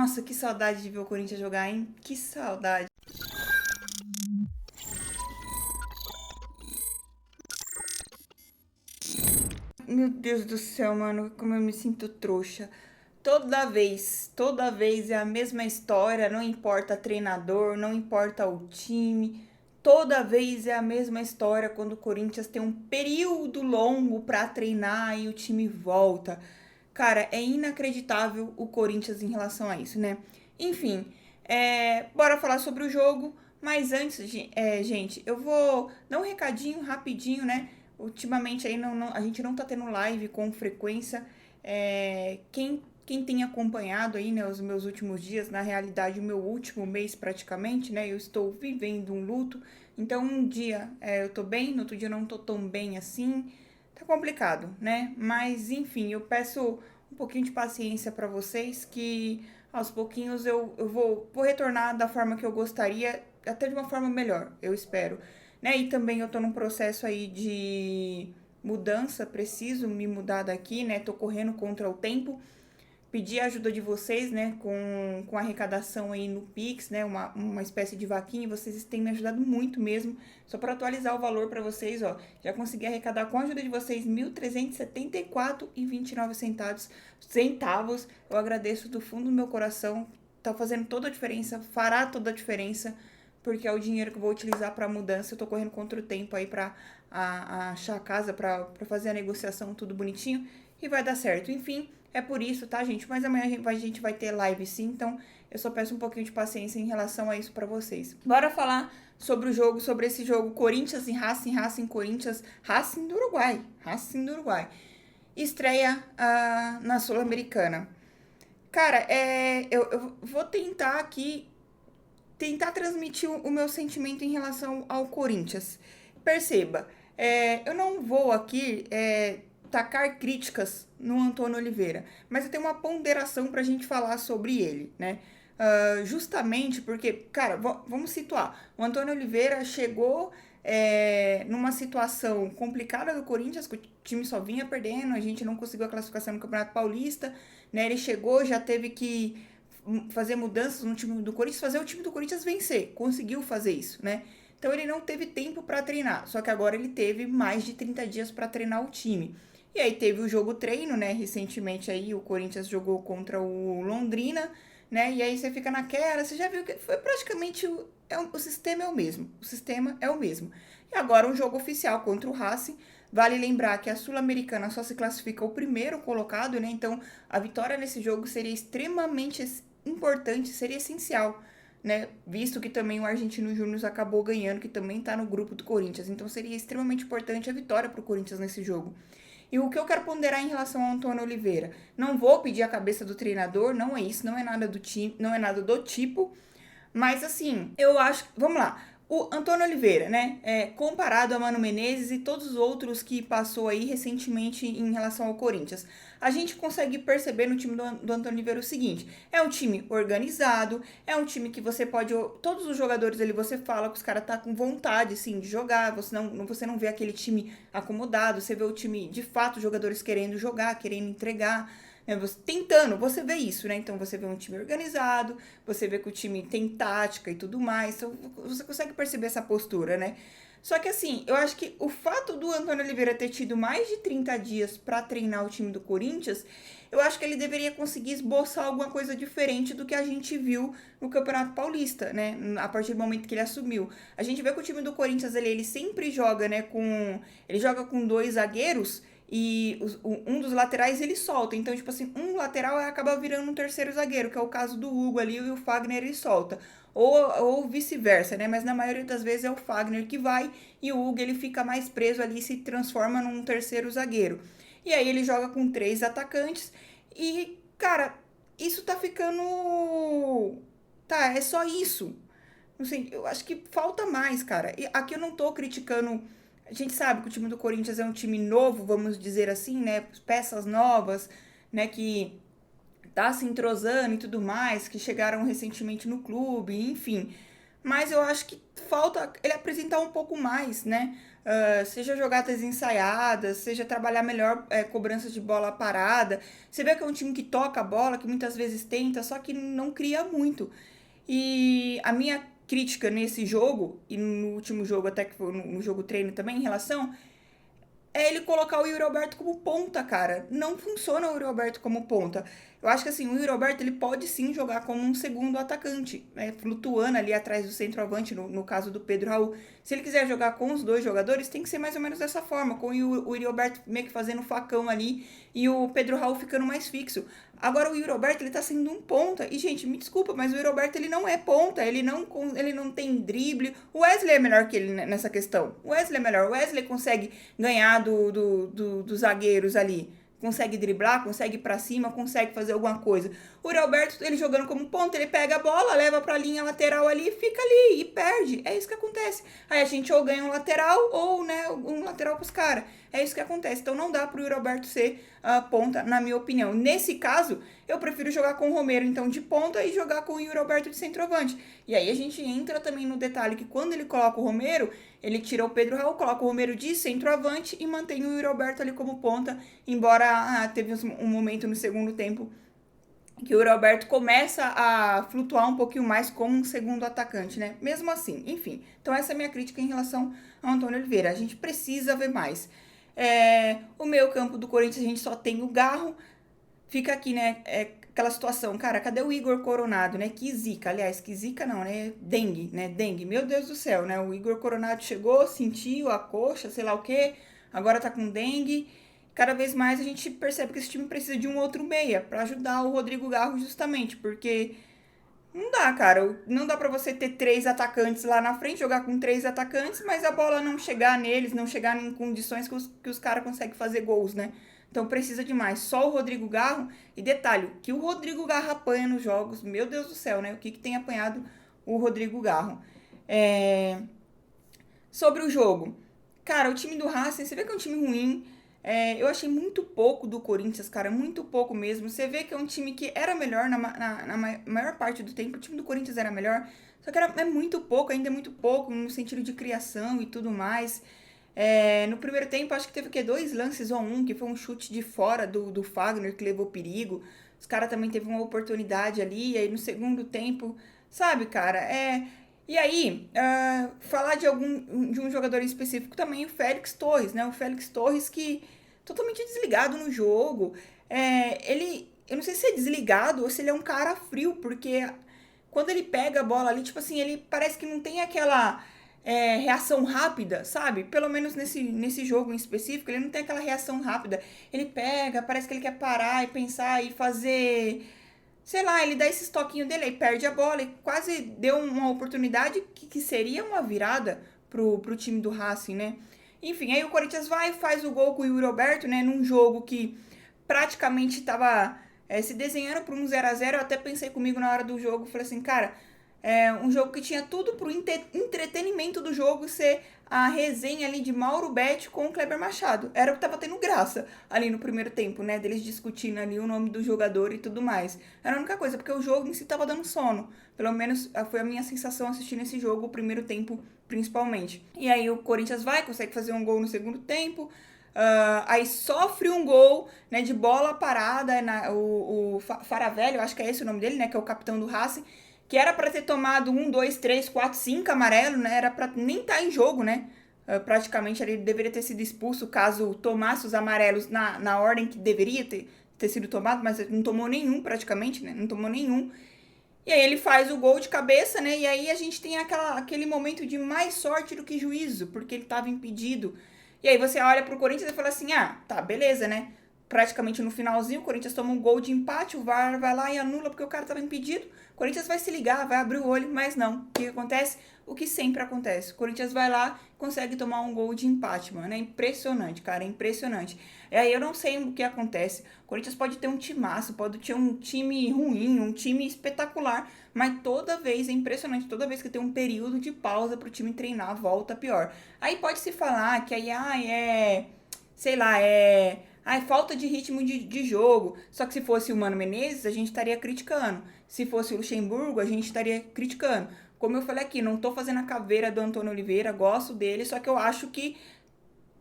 Nossa, que saudade de ver o Corinthians jogar, hein? Que saudade. Meu Deus do céu, mano, como eu me sinto trouxa. Toda vez é a mesma história, não importa treinador, não importa o time. Toda vez é a mesma história quando o Corinthians tem um período longo pra treinar e o time volta. Cara, é inacreditável o Corinthians em relação a isso, né? Enfim, bora falar sobre o jogo. Mas antes, gente, eu vou dar um recadinho rapidinho, né? Ultimamente aí a gente não tá tendo live com frequência. Quem tem acompanhado aí, né, os meus últimos dias, na realidade, o meu último mês praticamente, né? Eu estou vivendo um luto. Então, um dia eu tô bem, no outro dia eu não tô tão bem assim. Tá complicado, né? Mas, enfim, eu peço um pouquinho de paciência pra vocês, que aos pouquinhos eu vou retornar da forma que eu gostaria, até de uma forma melhor, eu espero, né? E também eu tô num processo aí de mudança, preciso me mudar daqui, né? Tô correndo contra o tempo. Pedir a ajuda de vocês, né, com a arrecadação aí no Pix, né, uma espécie de vaquinha, vocês têm me ajudado muito mesmo. Só para atualizar o valor para vocês, ó, já consegui arrecadar com a ajuda de vocês R$ 1.374,29 centavos. Eu agradeço do fundo do meu coração, tá fazendo toda a diferença, fará toda a diferença, porque é o dinheiro que eu vou utilizar para mudança. Eu tô correndo contra o tempo aí para achar a casa, para fazer a negociação, tudo bonitinho, e vai dar certo. Enfim, é por isso, tá, gente? Mas amanhã a gente vai ter live sim, então eu só peço um pouquinho de paciência em relação a isso pra vocês. Bora falar sobre o jogo, sobre esse jogo Corinthians e Racing, Racing Corinthians, Racing do Uruguai, Racing do Uruguai. Estreia na Sul-Americana. Cara, eu vou tentar aqui, tentar transmitir o meu sentimento em relação ao Corinthians. Perceba, eu não vou aqui tacar críticas no Antônio Oliveira, mas eu tenho uma ponderação pra gente falar sobre ele, né? Justamente porque, cara, vamos situar. O Antônio Oliveira chegou numa situação complicada do Corinthians, que o time só vinha perdendo, a gente não conseguiu a classificação no Campeonato Paulista, né? Ele chegou, já teve que fazer mudanças no time do Corinthians, fazer o time do Corinthians vencer, conseguiu fazer isso, né? Então ele não teve tempo para treinar, só que agora ele teve mais de 30 dias para treinar o time. E aí teve o jogo treino, né? Recentemente aí o Corinthians jogou contra o Londrina, né? E aí você fica naquela, você já viu que foi praticamente o sistema é o mesmo. O sistema é o mesmo. E agora um jogo oficial contra o Racing. Vale lembrar que a Sul-Americana só se classifica o primeiro colocado, né? Então a vitória nesse jogo seria extremamente importante, seria essencial, né? Visto que também o Argentino Júnior acabou ganhando, que também tá no grupo do Corinthians. Então seria extremamente importante a vitória pro Corinthians nesse jogo. E o que eu quero ponderar em relação ao Antônio Oliveira? Não vou pedir a cabeça do treinador, não é isso, não é nada do time, não é nada do tipo. Mas assim, eu acho. Vamos lá. O Antônio Oliveira, né? Comparado a Mano Menezes e todos os outros que passou aí recentemente em relação ao Corinthians, a gente consegue perceber no time do Antônio Oliveira o seguinte: é um time organizado, é um time que você pode. Todos os jogadores ali você fala que os caras tá com vontade, sim, de jogar. Você não vê aquele time acomodado, você vê o time, de fato, os jogadores querendo jogar, querendo entregar. Você tentando, você vê isso, né? Então você vê um time organizado, você vê que o time tem tática e tudo mais, então você consegue perceber essa postura, né? Só que assim, eu acho que o fato do Antônio Oliveira ter tido mais de 30 dias para treinar o time do Corinthians, eu acho que ele deveria conseguir esboçar alguma coisa diferente do que a gente viu no Campeonato Paulista, né? A partir do momento que ele assumiu. A gente vê que o time do Corinthians ele sempre joga, né, ele joga com dois zagueiros e um dos laterais ele solta. Então, tipo assim, um lateral acaba virando um terceiro zagueiro, que é o caso do Hugo ali, e o Fagner ele solta. Ou vice-versa, né? Mas na maioria das vezes é o Fagner que vai e o Hugo ele fica mais preso ali e se transforma num terceiro zagueiro. E aí ele joga com três atacantes e, cara, isso tá ficando. Tá, é só isso. Não sei, eu acho que falta mais, cara. E aqui eu não tô criticando. A gente sabe que o time do Corinthians é um time novo, vamos dizer assim, né? Peças novas, né? Que tá se entrosando e tudo mais, que chegaram recentemente no clube, enfim. mas eu acho que falta ele apresentar um pouco mais, né? Seja jogadas ensaiadas, seja trabalhar melhor cobranças de bola parada. Você vê que é um time que toca a bola, que muitas vezes tenta, só que não cria muito. E a minha crítica nesse jogo, e no último jogo, até que foi no jogo treino também, em relação, é ele colocar o Yuri Alberto como ponta, cara. Não funciona o Yuri Alberto como ponta. Eu acho que assim, o Yuri Alberto ele pode sim jogar como um segundo atacante, flutuando ali atrás do centroavante, no caso do Pedro Raul. Se ele quiser jogar com os dois jogadores, tem que ser mais ou menos dessa forma, com o Yuri Alberto meio que fazendo facão ali e o Pedro Raul ficando mais fixo. Agora o Yuri Alberto ele tá sendo um ponta. E, gente, me desculpa, mas o Yuri Alberto ele não é ponta. Ele não tem drible. O Wesley é melhor que ele nessa questão. O Wesley é melhor. O Wesley consegue ganhar dos zagueiros ali. Consegue driblar, consegue ir pra cima, consegue fazer alguma coisa. O Yuri Alberto, ele jogando como ponta, ele pega a bola, leva pra linha lateral ali, fica ali e perde. É isso que acontece. Aí a gente ou ganha um lateral ou, né, um lateral pros caras. É isso que acontece. Então não dá pro Yuri Alberto ser ponta, na minha opinião. Nesse caso, eu prefiro jogar com o Romero, então, de ponta e jogar com o Yuri Alberto de centroavante. E aí a gente entra também no detalhe que quando ele coloca o Romero, ele tira o Pedro Raul, coloca o Romero de centroavante e mantém o Yuri Alberto ali como ponta, embora teve um momento no segundo tempo que o Yuri Alberto começa a flutuar um pouquinho mais como um segundo atacante, né? Mesmo assim, enfim. Então essa é a minha crítica em relação ao Antônio Oliveira. A gente precisa ver mais. O meio campo do Corinthians a gente só tem o Garro. Fica aqui, né? Aquela situação, cara, cadê o Igor Coronado, né? Que zica, aliás, que zica não, né? Dengue, né? Dengue, meu Deus do céu, né? O Igor Coronado chegou, sentiu a coxa, sei lá o quê, agora tá com dengue. Cada vez mais a gente percebe que esse time precisa de um outro meia pra ajudar o Rodrigo Garro justamente, porque não dá, cara. Não dá pra você ter três atacantes lá na frente, jogar com três atacantes, mas a bola não chegar neles, não chegar em condições que os caras conseguem fazer gols, né? Então precisa de mais. Só o Rodrigo Garro. E detalhe, que o Rodrigo Garro apanha nos jogos. Meu Deus do céu, né? O que tem apanhado o Rodrigo Garro? Sobre o jogo. Cara, o time do Racing, você vê que é um time ruim. Eu achei muito pouco do Corinthians, cara, muito pouco mesmo. Você vê que é um time que era melhor na maior parte do tempo. O time do Corinthians era melhor, só que é muito pouco, ainda é muito pouco no sentido de criação e tudo mais. No primeiro tempo, acho que teve o quê? 2 lances ou um, que foi um chute de fora do Fagner, que levou perigo. Os caras também teve uma oportunidade ali, e aí no segundo tempo, sabe, cara, E aí, falar de um jogador específico também, o Félix Torres, né? O Félix Torres que totalmente desligado no jogo. Eu não sei se é desligado ou se ele é um cara frio, porque quando ele pega a bola ali, tipo assim, ele parece que não tem aquela reação rápida, sabe? Pelo menos nesse jogo em específico, ele não tem aquela reação rápida. Ele pega, parece que ele quer parar e pensar e fazer. Sei lá, ele dá esse toquinho dele, aí perde a bola e quase deu uma oportunidade que seria uma virada pro time do Racing, né? Enfim, aí o Corinthians vai e faz o gol com o Yuri Alberto, né? Num jogo que praticamente estava se desenhando para um 0 a 0. Eu até pensei comigo na hora do jogo, falei assim, cara, um jogo que tinha tudo pro entretenimento do jogo ser a resenha ali de Mauro Betti com o Kleber Machado. Era o que tava tendo graça ali no primeiro tempo, né? Deles discutindo ali o nome do jogador e tudo mais. Era a única coisa, porque o jogo em si tava dando sono. Pelo menos foi a minha sensação assistindo esse jogo, o primeiro tempo principalmente. E aí o Corinthians consegue fazer um gol no segundo tempo. Aí sofre um gol, né, de bola parada. O Faravelho, acho que é esse o nome dele, né? Que é o capitão do Racing, que era para ter tomado 1, 2, 3, 4, 5 amarelo, né? Era para nem estar em jogo, né? Praticamente ele deveria ter sido expulso caso tomasse os amarelos na ordem que deveria ter sido tomado, mas ele não tomou nenhum praticamente, né? Não tomou nenhum. E aí ele faz o gol de cabeça, né? E aí a gente tem aquele momento de mais sorte do que juízo, porque ele estava impedido. E aí você olha pro Corinthians e fala assim, tá, beleza, né? Praticamente no finalzinho, o Corinthians toma um gol de empate, o VAR vai lá e anula porque o cara estava impedido. O Corinthians vai se ligar, vai abrir o olho, mas não. O que acontece? O que sempre acontece. O Corinthians vai lá, consegue tomar um gol de empate, mano. É impressionante, cara, é impressionante. E aí eu não sei o que acontece. O Corinthians pode ter um timaço, pode ter um time ruim, um time espetacular, mas toda vez, é impressionante, toda vez que tem um período de pausa pro time treinar, volta pior. Aí pode se falar que aí, sei lá, falta de ritmo de jogo. Só que se fosse o Mano Menezes, a gente estaria criticando. Se fosse o Luxemburgo, a gente estaria criticando. Como eu falei aqui, não tô fazendo a caveira do Antônio Oliveira, gosto dele, só que eu acho que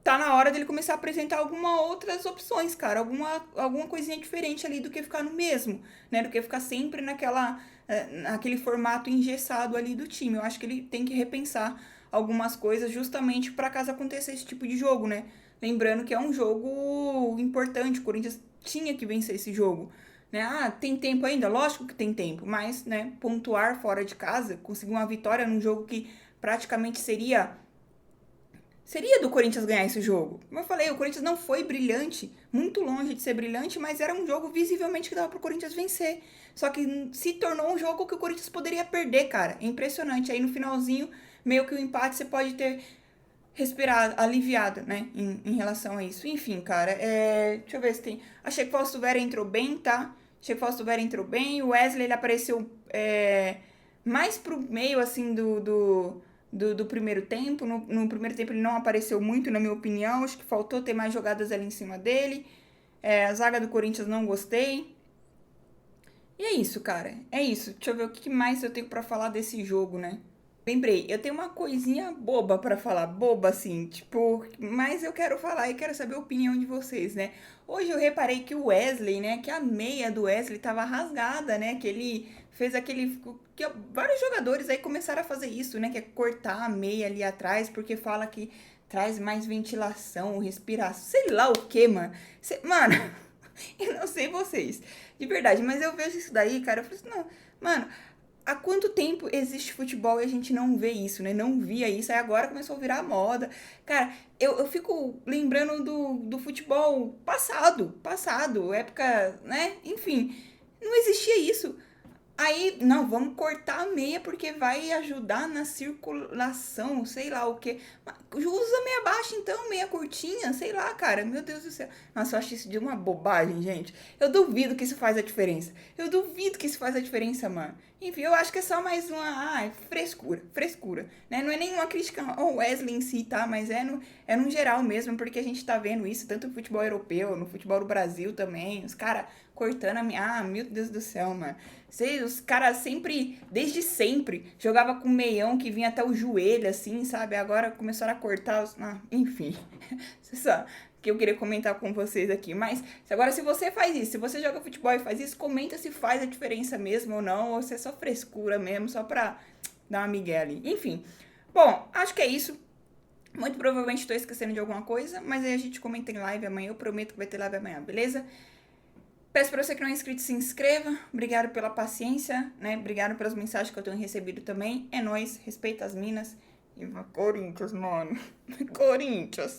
tá na hora dele começar a apresentar algumas outras opções, cara. Alguma coisinha diferente ali do que ficar no mesmo, né? Do que ficar sempre naquele formato engessado ali do time. Eu acho que ele tem que repensar algumas coisas justamente para caso aconteça esse tipo de jogo, né? Lembrando que é um jogo importante, o Corinthians tinha que vencer esse jogo. Né? Ah, tem tempo ainda? Lógico que tem tempo, mas, né, pontuar fora de casa, conseguir uma vitória num jogo que praticamente seria do Corinthians ganhar esse jogo. Como eu falei, o Corinthians não foi brilhante, muito longe de ser brilhante, mas era um jogo visivelmente que dava pro Corinthians vencer. Só que se tornou um jogo que o Corinthians poderia perder, cara. É impressionante. Aí no finalzinho, meio que o empate você pode ter respirado, aliviado, né, em relação a isso. Enfim, cara, deixa eu ver se tem... Achei que o Fausto Vera entrou bem, tá? Achei que o Fausto Vera entrou bem. O Wesley, ele apareceu mais pro meio, assim, do primeiro tempo. No primeiro tempo ele não apareceu muito, na minha opinião. Acho que faltou ter mais jogadas ali em cima dele. A zaga do Corinthians não gostei. E é isso, cara. É isso. Deixa eu ver o que mais eu tenho pra falar desse jogo, né? Lembrei, eu tenho uma coisinha boba pra falar, boba assim, tipo, mas eu quero falar e quero saber a opinião de vocês, né? Hoje eu reparei que o Wesley, né, que a meia do Wesley tava rasgada, né, que ele fez aquele, que vários jogadores aí começaram a fazer isso, né, que é cortar a meia ali atrás, porque fala que traz mais ventilação, respiração, sei lá o que, mano. Mano, eu não sei vocês, de verdade, mas eu vejo isso daí, cara, eu falo assim, não, mano, há quanto tempo existe futebol e a gente não vê isso, né? Não via isso, aí agora começou a virar moda. Cara, eu fico lembrando do futebol passado, época, né? Enfim, não existia isso. Aí, não, vamos cortar a meia porque vai ajudar na circulação, sei lá o quê. Usa meia baixa então, meia curtinha, sei lá, cara. Meu Deus do céu. Nossa, eu acho isso de uma bobagem, gente. Eu duvido que isso faz a diferença. Eu duvido que isso faz a diferença, mano. Enfim, eu acho que é só mais frescura, né? Não é nenhuma crítica ao Wesley em si, tá? Mas é no geral mesmo, porque a gente tá vendo isso tanto no futebol europeu, no futebol do Brasil também. Os caras cortando a minha... Ah, meu Deus do céu, mano. Os caras sempre, desde sempre, jogava com meião que vinha até o joelho, assim, sabe? Agora começaram a cortar os... Ah, enfim. Só que eu queria comentar com vocês aqui. Mas, agora, se você faz isso, se você joga futebol e faz isso, comenta se faz a diferença mesmo ou não, ou se é só frescura mesmo, só pra dar uma migué ali. Enfim. Bom, acho que é isso. Muito provavelmente estou esquecendo de alguma coisa, mas aí a gente comenta em live amanhã. Eu prometo que vai ter live amanhã, beleza? Peço pra você que não é inscrito, se inscreva. Obrigado pela paciência, né? Obrigado pelas mensagens que eu tenho recebido também. É nóis, respeita as minas. E vai Corinthians, mano. Corinthians.